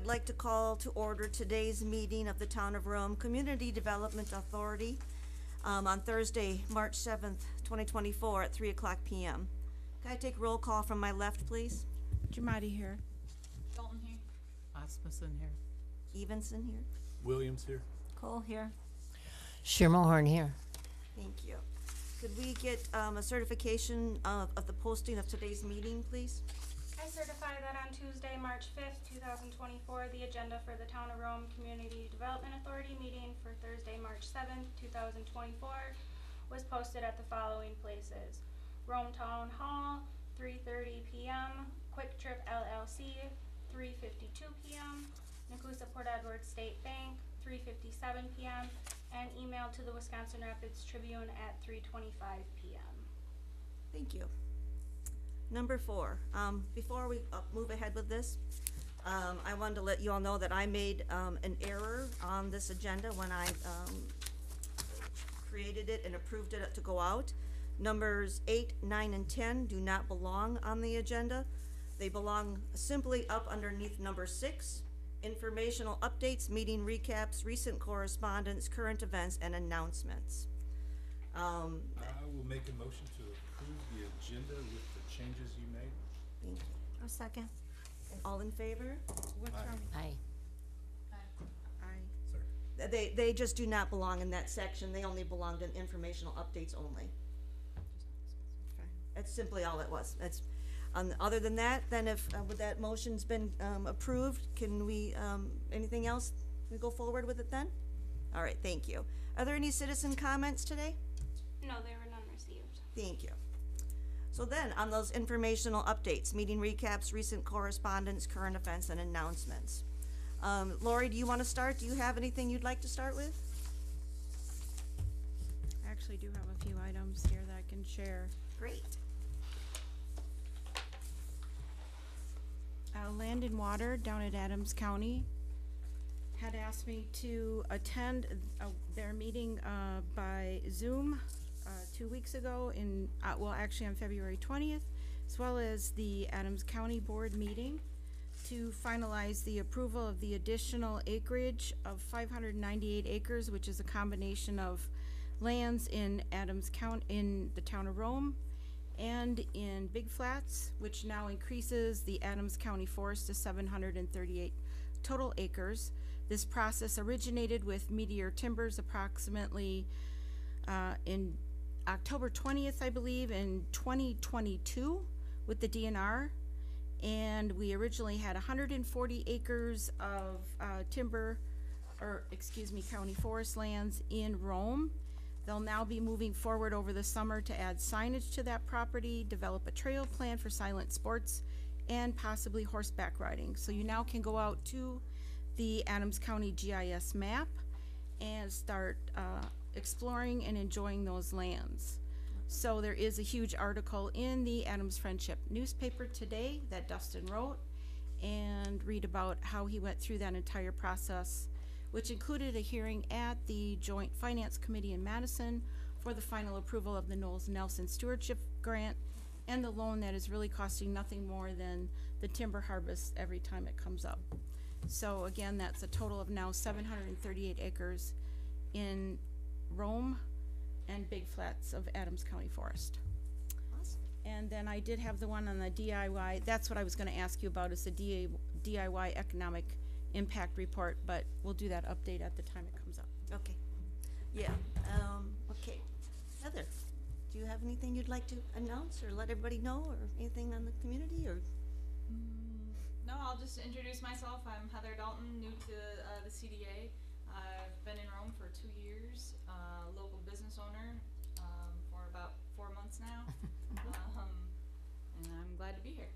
I'd like to call to order today's meeting of the Town of Rome Community Development Authority on Thursday, March 7th, 2024 at 3 o'clock p.m. Can I take roll call from my left, please? Jamadi here. Dalton here. Asmussen here. Evenson here. Williams here. Cole here. Schermelhorn here. Thank you. Could we get a certification of the posting of today's meeting, please? I certify that on Tuesday, March 5th, 2024, the agenda for the Town of Rome Community Development Authority meeting for Thursday, March 7th, 2024 was posted at the following places: Rome Town Hall, 3:30 p.m., Quick Trip LLC, 3:52 p.m., Nakusa Port Edward State Bank, 3:57 p.m., and emailed to the Wisconsin Rapids Tribune at 3:25 p.m. Thank you. Number 4, before we move ahead with this, I wanted to let you all know that I made an error on this agenda when I created it and approved it to go out. Numbers 8, 9, and 10 do not belong on the agenda. They belong simply up underneath number 6, informational updates, meeting recaps, recent correspondence, current events, and announcements. I will make a motion to approve the agenda with the changes you made. Thank you. A second. All in favor? What's Aye. wrong? Aye. Aye. Sorry. They just do not belong in that section. They only belonged in informational updates only. Fine. That's simply all it was. That's, other than that, then if, with that motion's been, approved, can we, anything else? We go forward with it then? All right, thank you. Are there any citizen comments today? No, there were none received. Thank you. So then, on those informational updates, meeting recaps, recent correspondence, current events, and announcements. Lori, do you want to start? Do you have anything you'd like to start with? I actually do have a few items here that I can share. Great. Land and Water down at Adams County had asked me to attend their meeting by Zoom 2 weeks ago in, well, actually on February 20th, as well as the Adams County Board meeting to finalize the approval of the additional acreage of 598 acres, which is a combination of lands in Adams County, in the town of Rome, and in Big Flats, which now increases the Adams County forest to 738 total acres. This process originated with Meteor Timbers approximately in October 20th, I believe, in 2022 with the DNR. And we originally had 140 acres of county forest lands in Rome. They'll now be moving forward over the summer to add signage to that property, develop a trail plan for silent sports, and possibly horseback riding. So you now can go out to the Adams County GIS map and start exploring and enjoying those lands. So there is a huge article in the Adams Friendship newspaper today that Dustin wrote, and read about how he went through that entire process, which included a hearing at the Joint Finance Committee in Madison for the final approval of the Knowles Nelson Stewardship Grant and the loan that is really costing nothing more than the timber harvest every time it comes up. So again, that's a total of now 738 acres in Rome and Big Flats of Adams County Forest. Awesome. And then I did have the one on the DIY. That's what I was going to ask you about, is the DIY economic impact report, but we'll do that update at the time it comes up. Okay. Yeah. Okay. Heather, do you have anything you'd like to announce or let everybody know, or anything on the community, or? No, I'll just introduce myself. I'm Heather Dalton, new to the CDA. I've been in Rome for 2 years, local business owner for about 4 months now, and I'm glad to be here.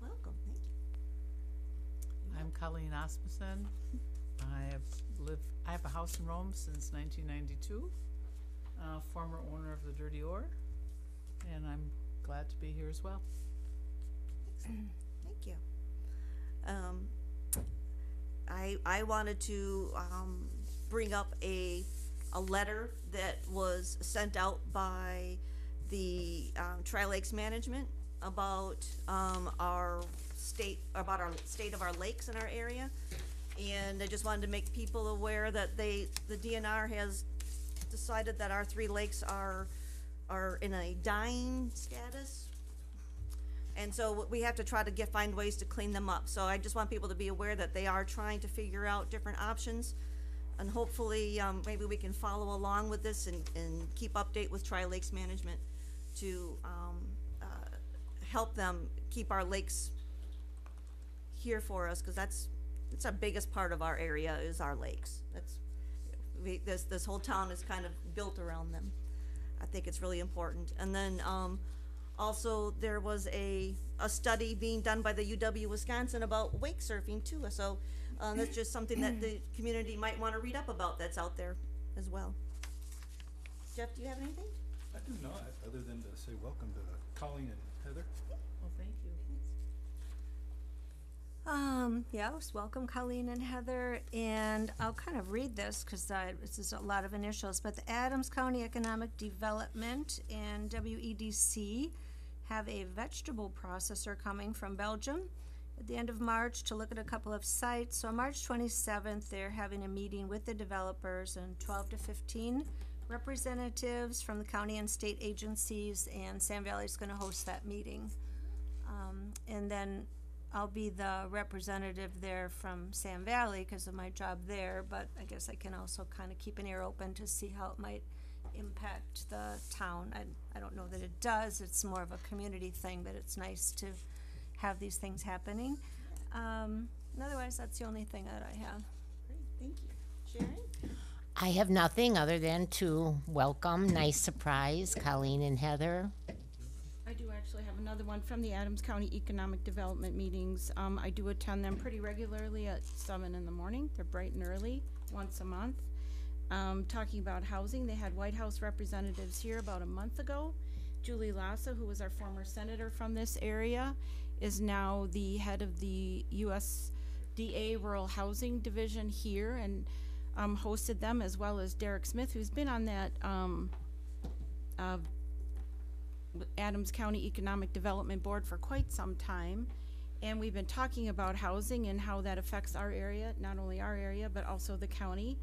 Welcome. Thank you. I'm Colleen Asmussen. I have a house in Rome since 1992. Former owner of the Dirty Ore, and I'm glad to be here as well. Excellent. Thank you. I wanted to bring up a letter that was sent out by the Tri Lakes Management about our state of our lakes in our area. And I just wanted to make people aware that the DNR has decided that our 3 lakes are in a dying status. And so we have to try to find ways to clean them up. So I just want people to be aware that they are trying to figure out different options. And hopefully, maybe we can follow along with this and keep update with Tri-Lakes Management to, help them keep our lakes here for us, cause it's our biggest part of our area is our lakes. This whole town is kind of built around them. I think it's really important. And then, also, there was a study being done by the UW Wisconsin about wake surfing too, so, that's just something that the community might wanna read up about that's out there as well. Jeff, do you have anything? I do not, other than to say welcome to Colleen and Heather. Well, thank you. Yes, welcome Colleen and Heather, and I'll kind of read this because this is a lot of initials, but the Adams County Economic Development and WEDC have a vegetable processor coming from Belgium at the end of March to look at a couple of sites. So on March 27th, they're having a meeting with the developers and 12 to 15 representatives from the county and state agencies, and Sam Valley's gonna host that meeting. And then I'll be the representative there from Sam Valley because of my job there, but I guess I can also kind of keep an ear open to see how it might impact the town. I don't know that it does, it's more of a community thing, but it's nice to have these things happening. And otherwise, that's the only thing that I have. Great, thank you. Sharon? I have nothing other than to welcome, nice surprise, Colleen and Heather. I do actually have another one from the Adams County Economic Development meetings. I do attend them pretty regularly at 7 in the morning. They're bright and early, once a month. Talking about housing, they had White House representatives here about a month ago. Julie Lassa, who was our former senator from this area, is now the head of the USDA Rural Housing Division here, and hosted them, as well as Derek Smith, who's been on that Adams County Economic Development Board for quite some time. And we've been talking about housing and how that affects our area, not only our area, but also the county.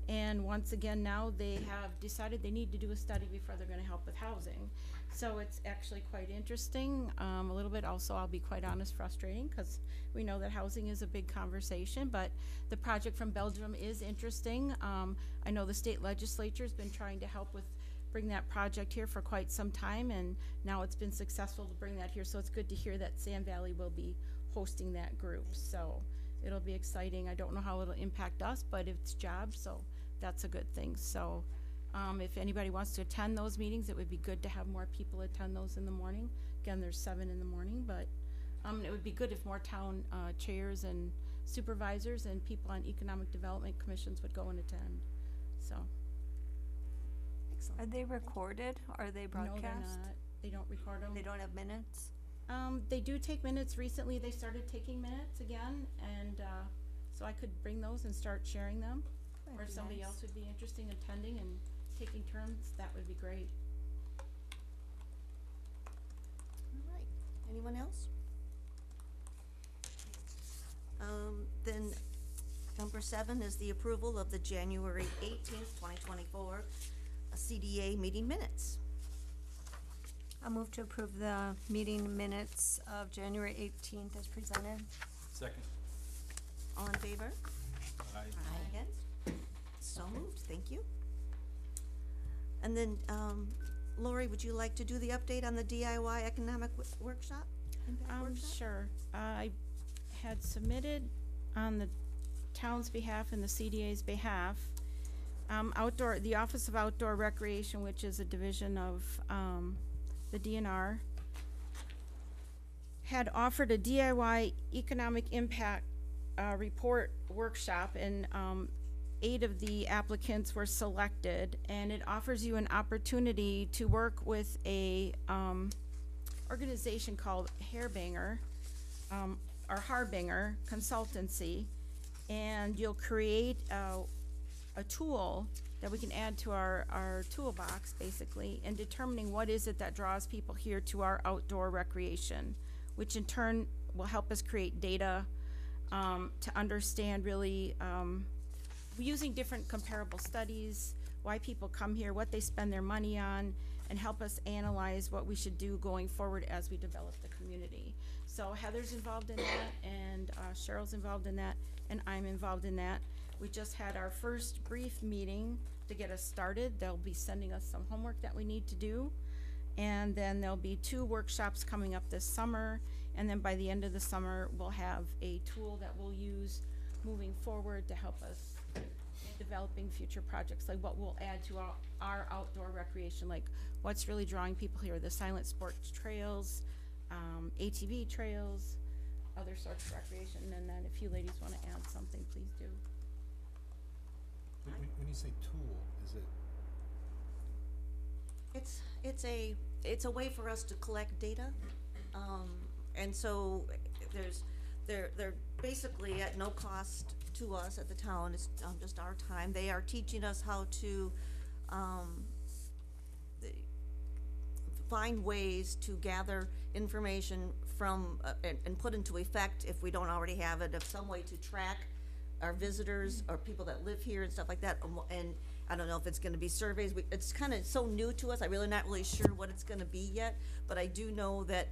And once again, now they have decided they need to do a study before they're gonna help with housing. So it's actually quite interesting, a little bit also, I'll be quite honest, frustrating, because we know that housing is a big conversation, but the project from Belgium is interesting. I know the state legislature's been trying to help with bring that project here for quite some time, and now it's been successful to bring that here, so it's good to hear that Sam Valley will be hosting that group. So it'll be exciting. I don't know how it'll impact us, but it's jobs, so that's a good thing. So if anybody wants to attend those meetings, it would be good to have more people attend those in the morning. Again, there's 7 in the morning, but it would be good if more town chairs and supervisors and people on economic development commissions would go and attend. So. Are they recorded? Are they broadcast? No, they're not. They don't record them. They don't have minutes? They do take minutes. Recently, they started taking minutes again, and so I could bring those and start sharing them. That'd Or if be somebody nice. else would be interested in attending and taking turns, that would be great. All right, anyone else? Then number 7 is the approval of the January 18th, 2024 CDA meeting minutes. I'll move to approve the meeting minutes of January 18th as presented. Second. All in favor? Aye. Against? So moved, thank you. And then, Lori, would you like to do the update on the DIY economic workshop? Impact workshop? Sure. I had submitted on the town's behalf and the CDA's behalf, the Office of Outdoor Recreation, which is a division of, the DNR, had offered a DIY economic impact, report workshop, and, 8 of the applicants were selected, and it offers you an opportunity to work with a, organization called Hairbanger, or Harbinger Consultancy, and you'll create a tool that we can add to our toolbox, basically, in determining what is it that draws people here to our outdoor recreation, which in turn will help us create data to understand really using different comparable studies, why people come here, what they spend their money on, and help us analyze what we should do going forward as we develop the community. So Heather's involved in that, and Cheryl's involved in that, and I'm involved in that. We just had our first brief meeting to get us started. They'll be sending us some homework that we need to do. And then there'll be 2 workshops coming up this summer. And then by the end of the summer, we'll have a tool that we'll use moving forward to help us in developing future projects, like what we'll add to our outdoor recreation, like what's really drawing people here, the silent sports trails, ATV trails, other sorts of recreation. And then if you ladies want to add something, please do. When you say tool, is it? It's a way for us to collect data, and so they're basically at no cost to us at the town. It's just our time. They are teaching us how to find ways to gather information from and put into effect, if we don't already have it, of some way to track our visitors or people that live here and stuff like that. And I don't know if it's gonna be surveys. It's kind of so new to us. I'm really not really sure what it's gonna be yet, but I do know that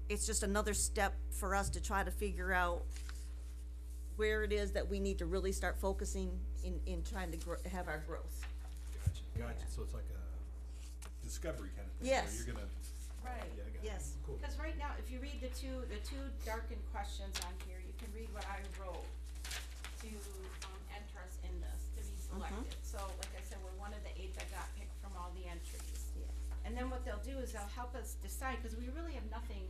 it's just another step for us to try to figure out where it is that we need to really start focusing in trying to have our growth. Gotcha. Yeah. So it's like a discovery kind of thing. Yes. Where you're gonna. Right. Yeah, I got it. Yes. Cool. Because right now, if you read the two darkened questions on here, you can read what I wrote to enter us in this, to be selected. So, like I said, we're one of the 8 that got picked from all the entries. Yeah. And then what they'll do is they'll help us decide, because we really have nothing,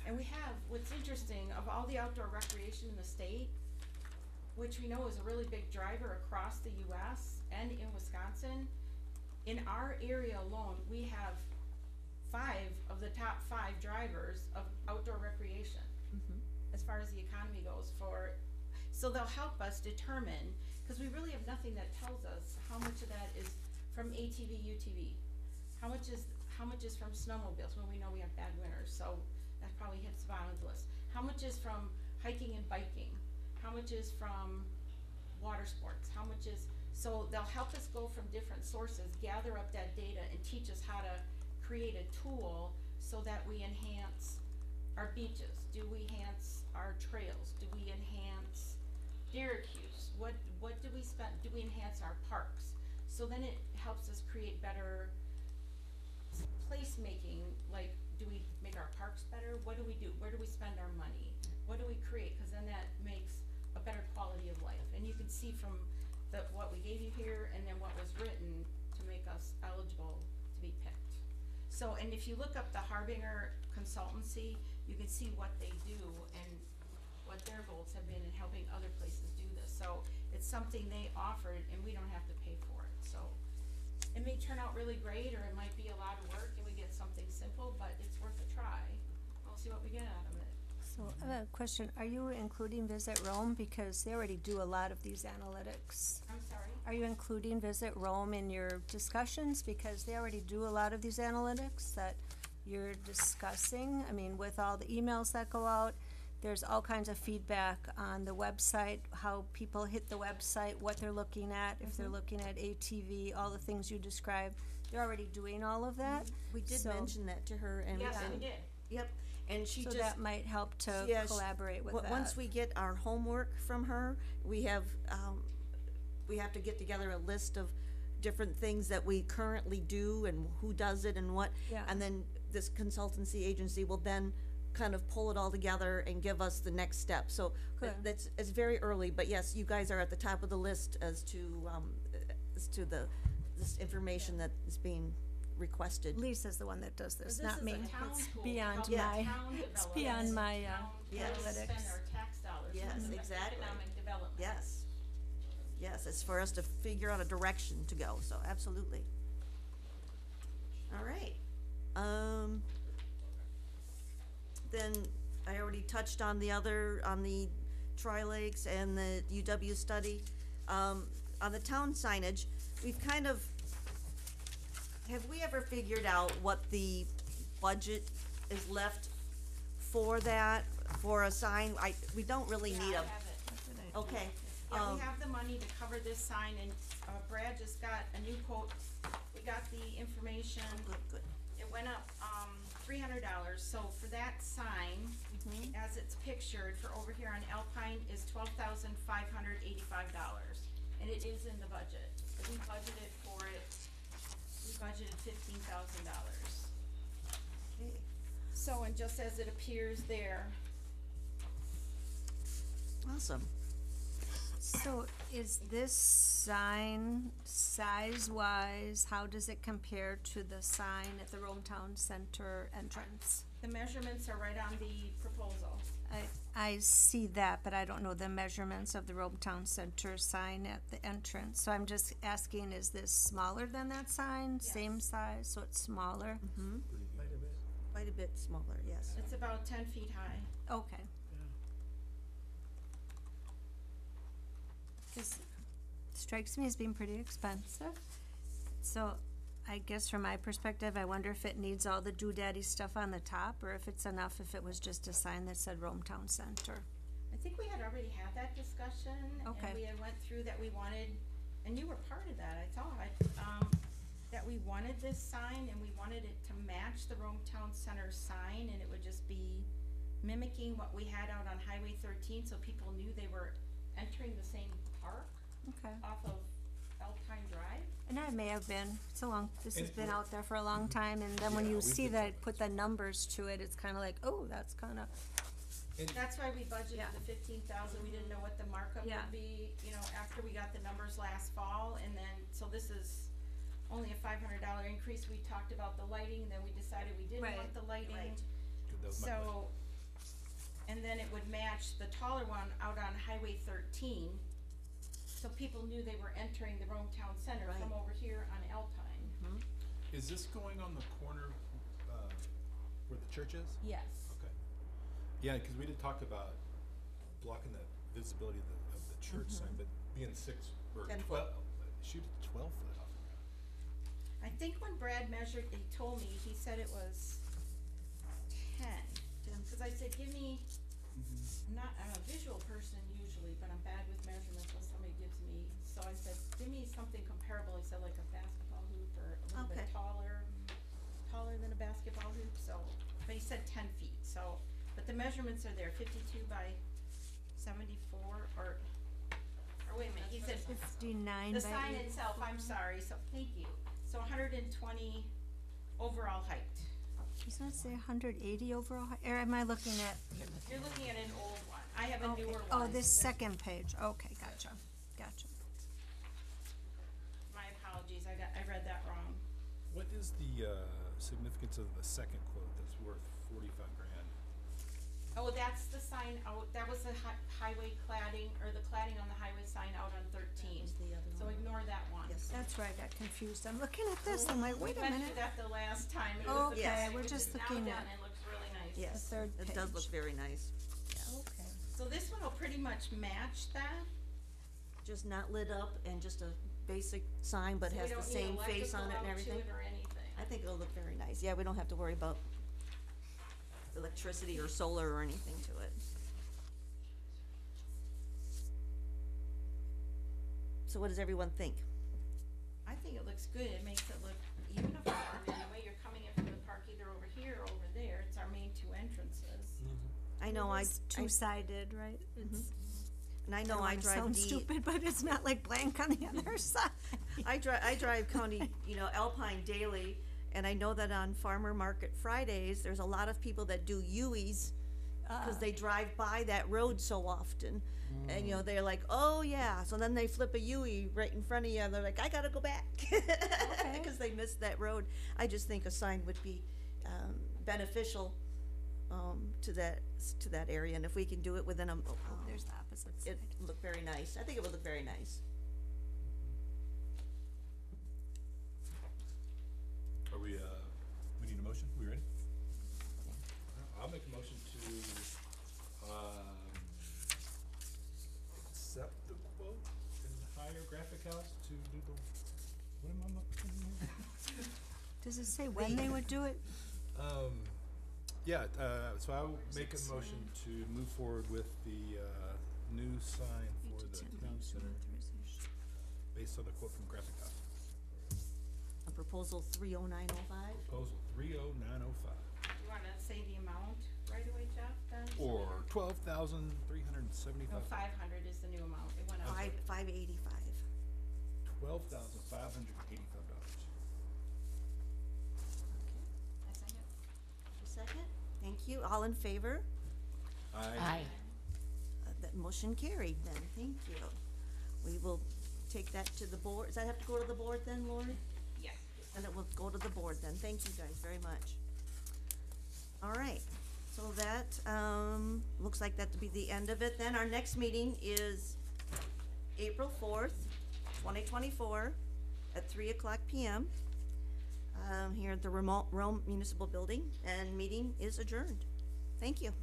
and we have, what's interesting, of all the outdoor recreation in the state, which we know is a really big driver across the US and in Wisconsin, in our area alone, we have 5 of the top 5 drivers of outdoor recreation, as far as the economy goes so they'll help us determine, because we really have nothing that tells us how much of that is from ATV, UTV. How much is from snowmobiles, when we know we have bad winters, so that probably hits the bottom of the list. How much is from hiking and biking? How much is from water sports? How much is, so they'll help us go from different sources, gather up that data, and teach us how to create a tool so that we enhance our beaches. Do we enhance our trails? Do we enhance Syracuse? What do we spend? Do we enhance our parks? So then it helps us create better placemaking, like, do we make our parks better? What do we do? Where do we spend our money? What do we create? Because then that makes a better quality of life. And you can see from what we gave you here and then what was written to make us eligible to be picked. So, and if you look up the Harbinger Consultancy, you can see what they do and what their goals have been in helping other places do this. So it's something they offered and we don't have to pay for it. So it may turn out really great, or it might be a lot of work and we get something simple, but it's worth a try. We'll see what we get out of it. So I have a question. Are you including Visit Rome? Because they already do a lot of these analytics. I'm sorry? Are you including Visit Rome in your discussions? Because they already do a lot of these analytics that you're discussing. I mean, with all the emails that go out, there's all kinds of feedback on the website, how people hit the website, what they're looking at, if they're looking at ATV, all the things you described. They're already doing all of that. We did So- mention that to her, and Yes, we did. Yep, and she So just. that might help to Yeah, collaborate with that. Once we get our homework from her, we have to get together a list of different things that we currently do and who does it and what. Yeah. And then this consultancy agency will then kind of pull it all together and give us the next step. So Good. it's very early, but yes, you guys are at the top of the list as to this information that is being requested. Lisa's the one that does this, This not is me. a town It's tool beyond to help my, the town it's develop beyond its my town Yes. to spend analytics. our tax dollars. Yes, for exactly. Economic development. Yes. Yes, it's for us to figure out a direction to go, so absolutely. All right. Then I already touched on the Tri-Lakes and the UW study. On the town signage, we've kind of, have we ever figured out what the budget is left for that? for a sign, we don't really need Yeah, a, I have it. okay. Yeah, we have the money to cover this sign, and, Brad just got a new quote. We got the information. Good. It went up, $300, so for that sign, as it's pictured, for over here on Alpine, is $12,585, and it is in the budget. We budgeted for it, we budgeted $15,000. Okay. So, and just as it appears there, Awesome. So is this sign size-wise, how does it compare to the sign at the Rome Town Center entrance? the measurements are right on the proposal. I see that, but I don't know the measurements of the Rome Town Center sign at the entrance. So I'm just asking, is this smaller than that sign? Yes. Same size, so it's smaller? Quite a bit smaller, yes. It's about 10 feet high. Okay. This strikes me as being pretty expensive. So I guess from my perspective, I wonder if it needs all the doodaddy stuff on the top, or if it's enough if it was just a sign that said Rome Town Center. I think we had already had that discussion, Okay. and we had went through that we wanted, and you were part of that, I thought, that we wanted this sign, and we wanted it to match the Rome Town Center sign, and it would just be mimicking what we had out on Highway 13, so people knew they were entering the same park Okay. off of Alpine Drive. And I may have been, this has And been we're- out there for a long time, and then when Yeah, you we've see been that, talking put the numbers to it, it's kinda like, oh, that's kinda, That's why we budgeted Yeah. the 15,000, we didn't know what the markup Yeah. would be, after we got the numbers last fall, and then, so this is only a $500 increase. We talked about the lighting, then we decided we didn't Right. want the lighting. Right. Good, that was my question. So, and then it would match the taller one out on Highway 13, so people knew they were entering the Rome Town Center from Right. over here on Alpine. Is this going on the corner, where the church is? Yes. Okay. Yeah, cause we did talk about blocking the visibility of the church sign, but being 6 or 10 foot. 12, shoot at 12 foot off the ground. I think when Brad measured, he told me, he said it was 10. 10. Cause I said, give me, I'm a visual person usually, but I'm bad with measurements when somebody gives me, so I said, give me something comparable. He said like a basketball hoop or a little bit Okay. taller than a basketball hoop, so, but he said 10 feet, so, but the measurements are there, 52 by 74, or wait a minute, he said, 59 the by sign 8. itself, I'm sorry, so, thank you, so 120 overall height. Does not say 180 overall, or am I looking at? You're looking at an old one, I have a Okay. newer one. Oh, this There's- second page, okay, gotcha. My apologies, I read that wrong. What is the, significance of the second quote that's worth 45 grand? Oh, that's the sign out, that was the highway cladding, or the cladding on the highway sign out on 13. was the other So one. ignore that one. Yes. That's where I got confused, I'm looking at this, I'm like, wait a We went minute. through that the last time. It was the Okay, cladding, we're which just is now looking done at- and looks really nice. Yes, third it does look page. very nice. Okay. So this one will pretty much match that. Just not lit up and just a basic sign, but So we has the don't need same face on it and electrical out to everything. it or anything. I think it'll look very nice. Yeah, we don't have to worry about electricity or solar or anything to it. So what does everyone think? I think it looks good. It makes it look uniform. Anyway, you're coming in from the park either over here or over there. It's our main two entrances. I know It's two-sided, right? It's, and I know don't I wanna drive sound the, stupid, but it's not like blank on the other side. I drive county, Alpine daily, and I know that on Farmer Market Fridays, there's a lot of people that do U's because they drive by that road so often. And, they're like, oh, yeah. So then they flip a UE right in front of you, and they're like, I gotta go back. Because they missed that road. I just think a sign would be beneficial to that area. And if we can do it within There's the opposite side. it would look very nice. I think it would look very nice. Are we need a motion? We ready? I'll make a motion to, accept the quote and hire Graphic House to do the, what am I looking at? Does it say when they would do it? Yeah, so I will make a motion to move forward with the, new sign for the town center based on the quote from Graphic House. A proposal 30905. Proposal 30905, You wanna say the amount right away, Jeff, then? or No, $12,375. 500 is the new amount, it went up. 585. $12,585. I second. A second? Thank you. All in favor? Aye. That motion carried then, thank you. We will take that to the board. Does that have to go to the board then, Lori? Yes. And it will go to the board then. Thank you guys very much. All right, so that, looks like that to be the end of it then. Our next meeting is April 4th, 2024, at 3:00 PM, here at the Rome Municipal Building, and meeting is adjourned. Thank you.